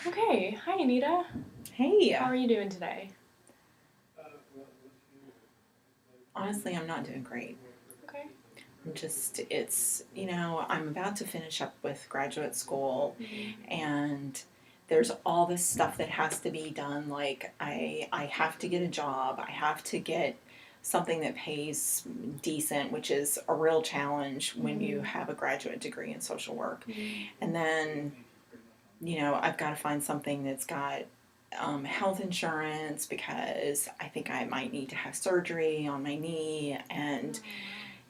Okay. Hi, Anita. Hey, How are you doing today? honestly, I'm not doing great. Okay. I'm about to finish up with graduate school Mm-hmm. and there's all this stuff that has to be done. Like, I have to get a job, I have to get something that pays decent, which is a real challenge when you Mm-hmm. have a graduate degree in social work. Mm-hmm. And then, I've got to find something that's got health insurance because I think I might need to have surgery on my knee. And,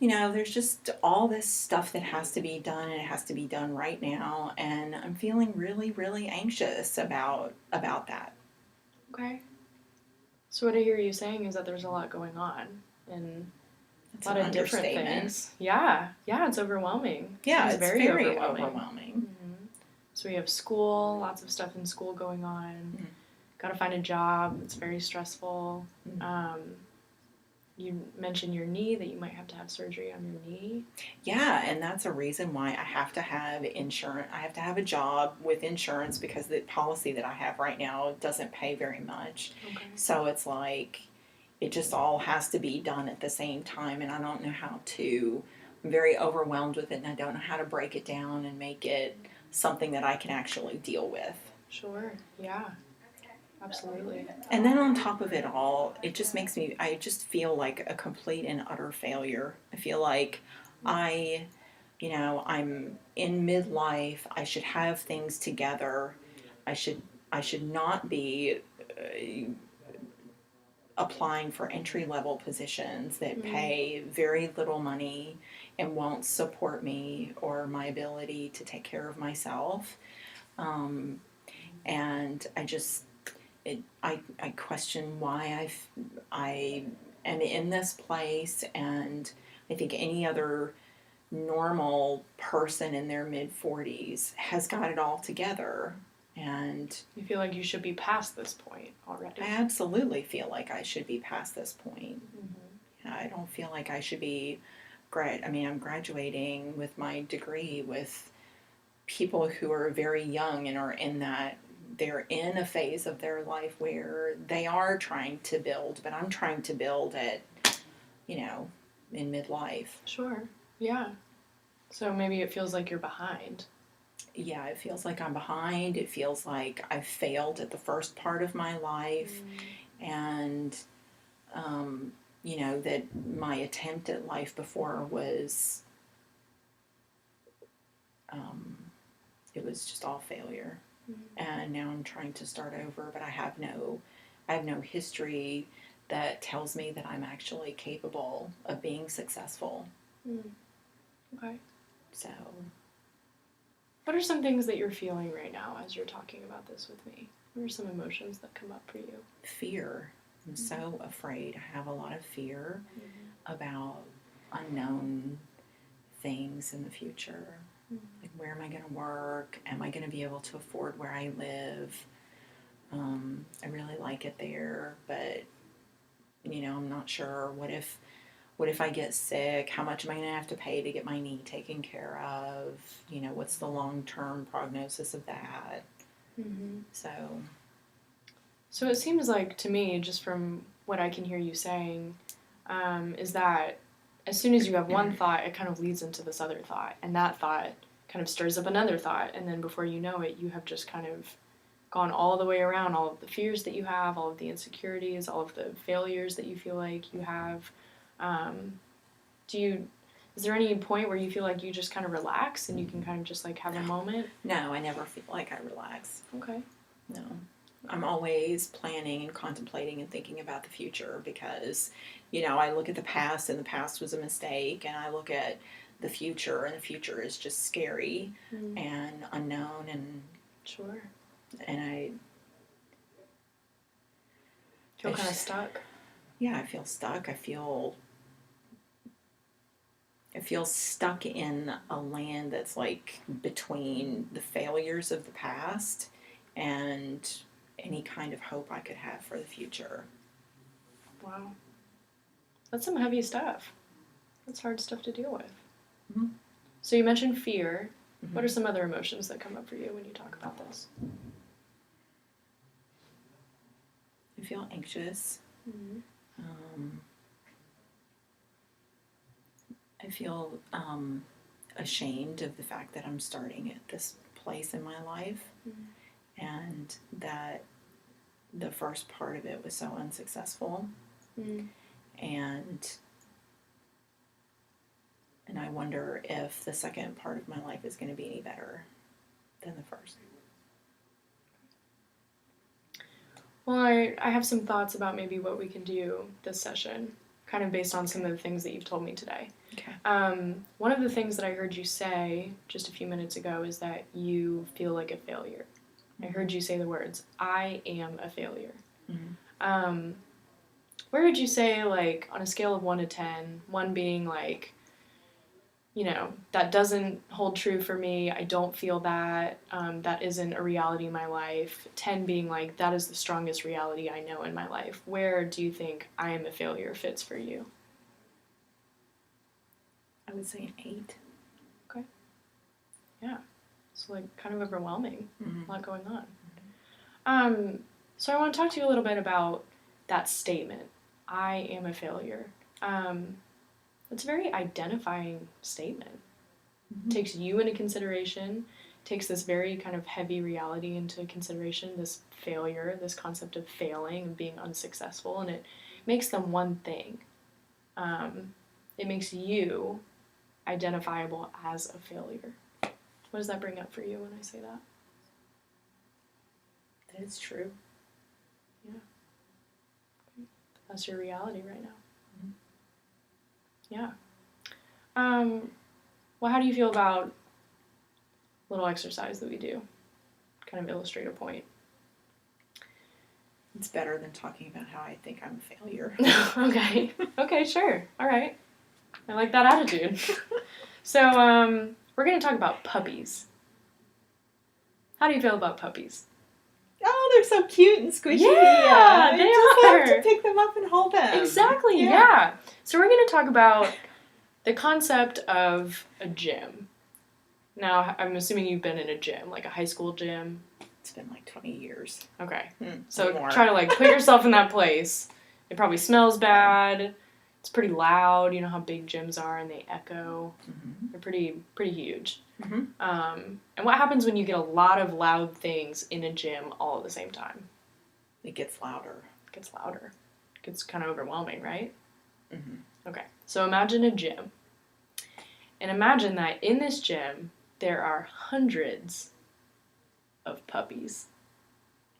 Oh, wow. there's just all this stuff that has to be done and it has to be done right now. And I'm feeling really, really anxious about that. Okay. So what I hear you saying is that there's a lot going on and That's a lot an of different understatement. things. Yeah. Yeah, it's overwhelming. Yeah, Seems it's very very overwhelming. overwhelming. Mm-hmm. So we have school, lots of stuff in school going on. Mm-hmm. Got to find a job. It's very stressful. Mm-hmm. Um, you mentioned your knee, that you might have to have surgery on your knee. Yeah, and that's a reason why I have to have insurance. I have to have a job with insurance because the policy that I have right now doesn't pay very much. Okay. So it's like it just all has to be done at the same time, and I don't know how to. I'm very overwhelmed with it, and I don't know how to break it down and make it something that I can actually deal with. Sure. Yeah. Absolutely. And then on top of it all, it just makes me, I just feel like a complete and utter failure. I feel like I, I'm in midlife. I should have things together. I should, I should not be applying for entry level positions that Mm-hmm. pay very little money and won't support me or my ability to take care of myself. Um, and I question why I am in this place, and I think any other normal person in their mid 40s has got it all together. And You feel like you should be past this point already. I absolutely feel like I should be past this point. Mm-hmm. I don't feel like I should be I mean, I'm graduating with my degree with people who are very young and are in that they're in a phase of their life where they are trying to build, but I'm trying to build at, you know, in midlife. Sure. Yeah. So maybe it feels like you're behind. Yeah, it feels like I'm behind. It feels like I failed at the first part of my life, and um, that my attempt at life before was um, it was just all failure. Mm-hmm. And now I'm trying to start over, but I have no history that tells me that I'm actually capable of being successful. Mm. Okay. So, What are some things that you're feeling right now as you're talking about this with me? What are some emotions that come up for you? fear. I'm so afraid. I have a lot of fear Mm-hmm. about unknown things in the future. Mm-hmm. Like, where am I going to work? Am I going to be able to afford where I live? I really like it there, but I'm not sure. What if I get sick? How much am I going to have to pay to get my knee taken care of? What's the long term prognosis of that? Mm-hmm. So, So it seems like to me, just from what I can hear you saying, is that as soon as you have one thought, it kind of leads into this other thought, and that thought kind of stirs up another thought, and then before you know it, you have just kind of gone all the way around all of the fears that you have, all of the insecurities, all of the failures that you feel like you have. Um, do you? Is there any point where you feel like you just kind of relax and you can kind of just like have a moment? no, I never feel like I relax. Okay. No. I'm always planning and contemplating and thinking about the future because, I look at the past and the past was a mistake, and I look at the future and the future is just scary Mm. and unknown, and Sure. I Feel kind of stuck. yeah, I feel stuck. I feel stuck in a land that's like between the failures of the past and any kind of hope I could have for the future. Wow. That's some heavy stuff. That's hard stuff to deal with. Mm-hmm. So you mentioned fear. Mm-hmm. What are some other emotions that come up for you when you talk about this? I feel anxious. Mm-hmm. I feel ashamed of the fact that I'm starting at this place in my life, Mm-hmm. and that the first part of it was so unsuccessful, Mm-hmm. and I wonder if the second part of my life is going to be any better than the first. Well, I have some thoughts about maybe what we can do this session, kind of based on some of the things that you've told me today. Okay. One of the things that I heard you say just a few minutes ago is that you feel like a failure. I heard you say the words, I am a failure. Mm-hmm. Where would you say, like, on a scale of 1 to 10, 1 being like, you know, that doesn't hold true for me, I don't feel that, that isn't a reality in my life, 10 being like, that is the strongest reality I know in my life, where do you think I am a failure fits for you? I would say an 8. Okay. Yeah. It's like kind of overwhelming. Mm-hmm. A lot going on. So I want to talk to you a little bit about that statement, I am a failure. It's a very identifying statement. Mm-hmm. Takes you into consideration, takes this very kind of heavy reality into consideration, this failure, this concept of failing and being unsuccessful, and it makes them one thing. It makes you identifiable as a failure. What does that bring up for you when I say that? That is true. Yeah. That's your reality right now. Mm-hmm. Yeah. Well, how do you feel about a little exercise that we do? Kind of illustrate a point. It's better than talking about how I think I'm a failure. Okay. Okay, sure. All right. I like that attitude. So, we're going to talk about puppies. How do you feel about puppies? Oh, they're so cute and squishy. Yeah, I they just are. have to pick them up and hold them. Exactly, yeah. So we're going to talk about the concept of a gym. Now, I'm assuming you've been in a gym, like a high school gym. It's been like 20 years. Okay. So try to like put yourself in that place. It probably smells bad. It's pretty loud. You know how big gyms are and they echo. Mm-hmm. They're pretty huge. Mm-hmm. And what happens when you get a lot of loud things in a gym all at the same time? It gets louder. It gets louder. It gets kind of overwhelming, right? Mm-hmm. Okay. So imagine a gym. And imagine that in this gym, there are hundreds of puppies.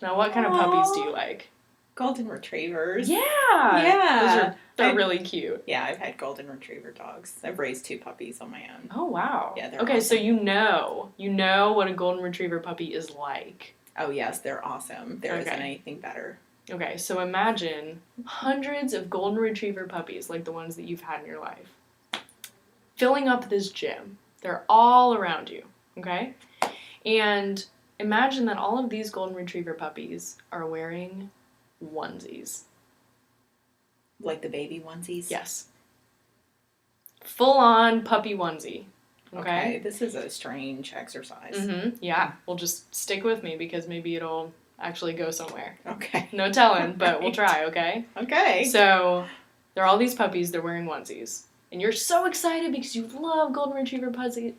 Now, what kind of puppies do you like? Golden retrievers. Yeah! Yeah. They're really cute. Yeah, I've had golden retriever dogs. I've raised 2 puppies on my own. Oh, wow. Yeah, they're okay, awesome. So you know what a golden retriever puppy is like. Oh, yes, they're awesome. There isn't anything better. Okay, so imagine hundreds of golden retriever puppies like the ones that you've had in your life filling up this gym. They're all around you, okay? And imagine that all of these golden retriever puppies are wearing onesies. Like the baby onesies? Yes. Full-on puppy onesie. Okay? This is a strange exercise. Mm-hmm. Yeah. Well, just stick with me because maybe it'll actually go somewhere. Okay. No telling, but we'll try, okay? Okay. So, there are all these puppies, they're wearing onesies. And you're so excited because you love golden retriever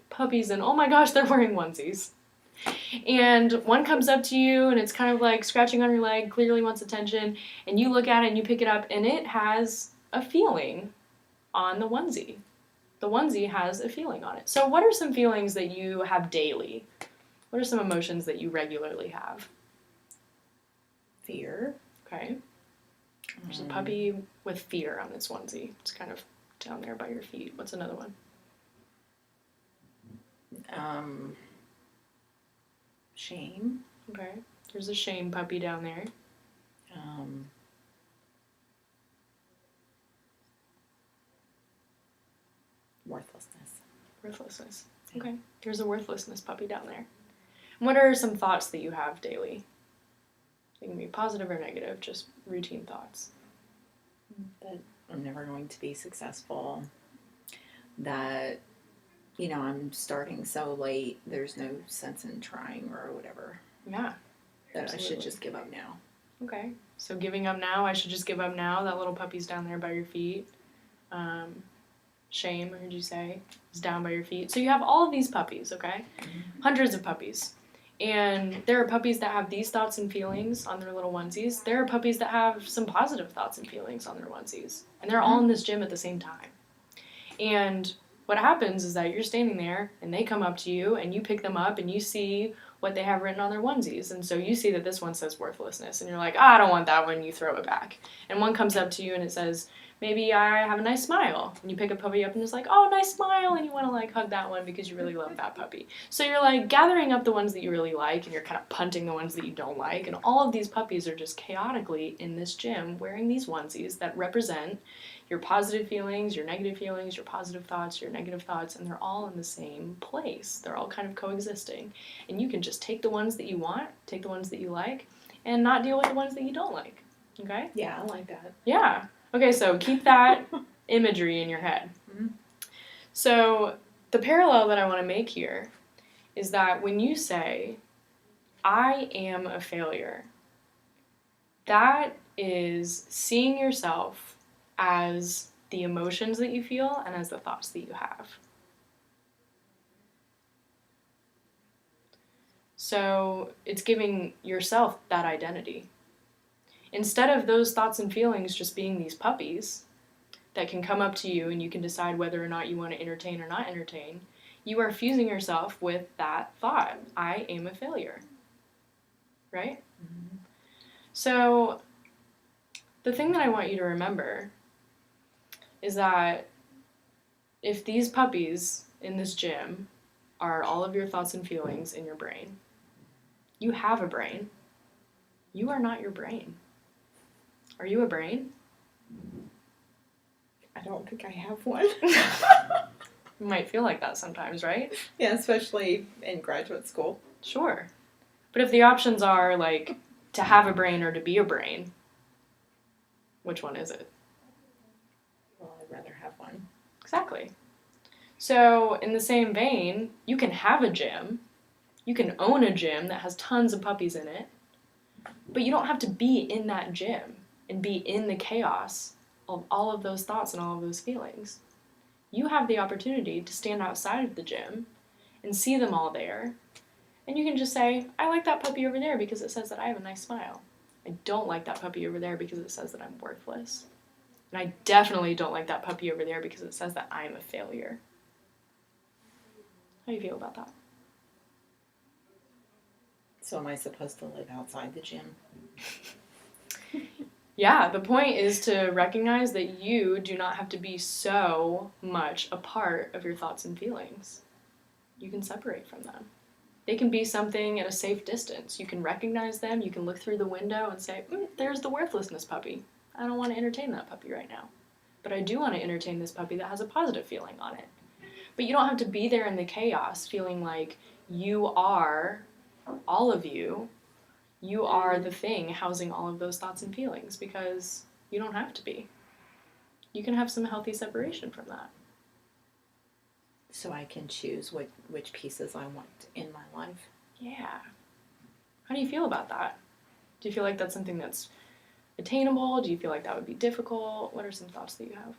puppies and oh my gosh, they're wearing onesies. And one comes up to you and it's kind of like scratching on your leg, clearly wants attention, and you look at it and you pick it up and it has a feeling on the onesie. The onesie has a feeling on it. So what are some feelings that you have daily? What are some emotions that you regularly have? Fear. Okay. There's a puppy with fear on its onesie. It's kind of down there by your feet. What's another one? Shame. Okay. There's a shame puppy down there. Worthlessness. Worthlessness. Okay. There's a worthlessness puppy down there. What are some thoughts that you have daily? They can be positive or negative, just routine thoughts. That I'm never going to be successful. That, I'm starting so late, there's no sense in trying or whatever. Yeah. That absolutely. I should just give up now. Okay. So giving up now, I should just give up now. That little puppy's down there by your feet. Shame, I heard you say, is down by your feet. So you have all of these puppies, okay? Hundreds of puppies. And there are puppies that have these thoughts and feelings on their little onesies. There are puppies that have some positive thoughts and feelings on their onesies. And they're all in this gym at the same time. And what happens is that you're standing there and they come up to you and you pick them up and you see what they have written on their onesies. And so you see that this one says worthlessness and you're like, I don't want that one, you throw it back. And one comes up to you and it says, maybe I have a nice smile. And you pick a puppy up and it's like, oh, nice smile. And you want to like hug that one because you really love that puppy. So you're like gathering up the ones that you really like and you're kind of punting the ones that you don't like. And all of these puppies are just chaotically in this gym wearing these onesies that represent your positive feelings, your negative feelings, your positive thoughts, your negative thoughts. And they're all in the same place. They're all kind of coexisting. And you can just take the ones that you want, take the ones that you like, and not deal with the ones that you don't like. Okay? Yeah, I like that. Yeah. Okay, so keep that imagery in your head. Mm-hmm. So the parallel that I want to make here is that when you say, I am a failure, that is seeing yourself as the emotions that you feel and as the thoughts that you have. So it's giving yourself that identity. Instead of those thoughts and feelings just being these puppies that can come up to you and you can decide whether or not you want to entertain or not entertain, you are fusing yourself with that thought, I am a failure. Right? Mm-hmm. So the thing that I want you to remember is that if these puppies in this gym are all of your thoughts and feelings in your brain, you have a brain. You are not your brain. Are you a brain? I don't think I have one. You might feel like that sometimes, right? Yeah, especially in graduate school. Sure. But if the options are, like, to have a brain or to be a brain, which one is it? Well, I'd rather have one. Exactly. So, in the same vein, you can have a gym, you can own a gym that has tons of puppies in it, but you don't have to be in that gym and be in the chaos of all of those thoughts and all of those feelings. You have the opportunity to stand outside of the gym and see them all there, and you can just say, I like that puppy over there because it says that I have a nice smile. I don't like that puppy over there because it says that I'm worthless. And I definitely don't like that puppy over there because it says that I'm a failure. How do you feel about that? So am I supposed to live outside the gym? Yeah, the point is to recognize that you do not have to be so much a part of your thoughts and feelings. You can separate from them. They can be something at a safe distance. You can recognize them, you can look through the window and say, there's the worthlessness puppy. I don't want to entertain that puppy right now. But I do want to entertain this puppy that has a positive feeling on it. But you don't have to be there in the chaos feeling like you are, all of you are the thing housing all of those thoughts and feelings, because you don't have to be. You can have some healthy separation from that. So I can choose which pieces I want in my life. Yeah. How do you feel about that? Do you feel like that's something that's attainable? Do you feel like that would be difficult? What are some thoughts that you have?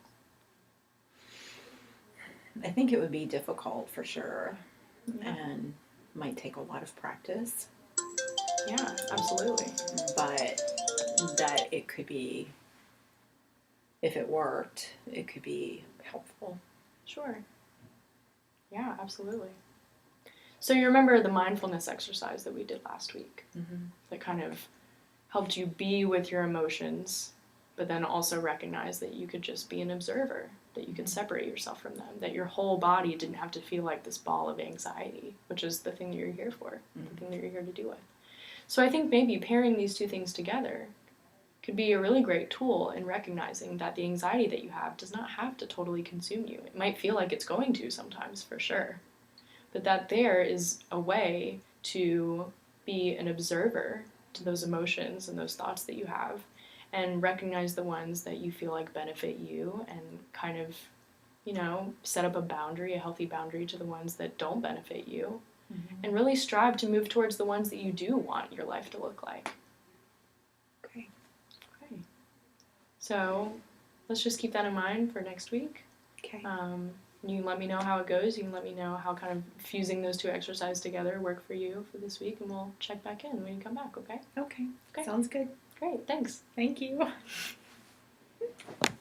I think it would be difficult for sure, and might take a lot of practice. Yeah, absolutely. But that it could be, if it worked, it could be helpful. Sure. Yeah, absolutely. So you remember the mindfulness exercise that we did last week, that kind of helped you be with your emotions, but then also recognize that you could just be an observer, that you could separate yourself from them, that your whole body didn't have to feel like this ball of anxiety, which is the thing that you're here for, the thing that you're here to deal with. So I think maybe pairing these two things together could be a really great tool in recognizing that the anxiety that you have does not have to totally consume you. It might feel like it's going to sometimes, for sure, but that there is a way to be an observer to those emotions and those thoughts that you have, and recognize the ones that you feel like benefit you, and kind of, set up a boundary, a healthy boundary to the ones that don't benefit you, and really strive to move towards the ones that you do want your life to look like. Okay. So let's just keep that in mind for next week. Okay. You can let me know how it goes. You can let me know how kind of fusing those two exercises together work for you for this week, and we'll check back in when you come back, okay? Okay. Okay. Sounds good. Great, thanks. Thank you.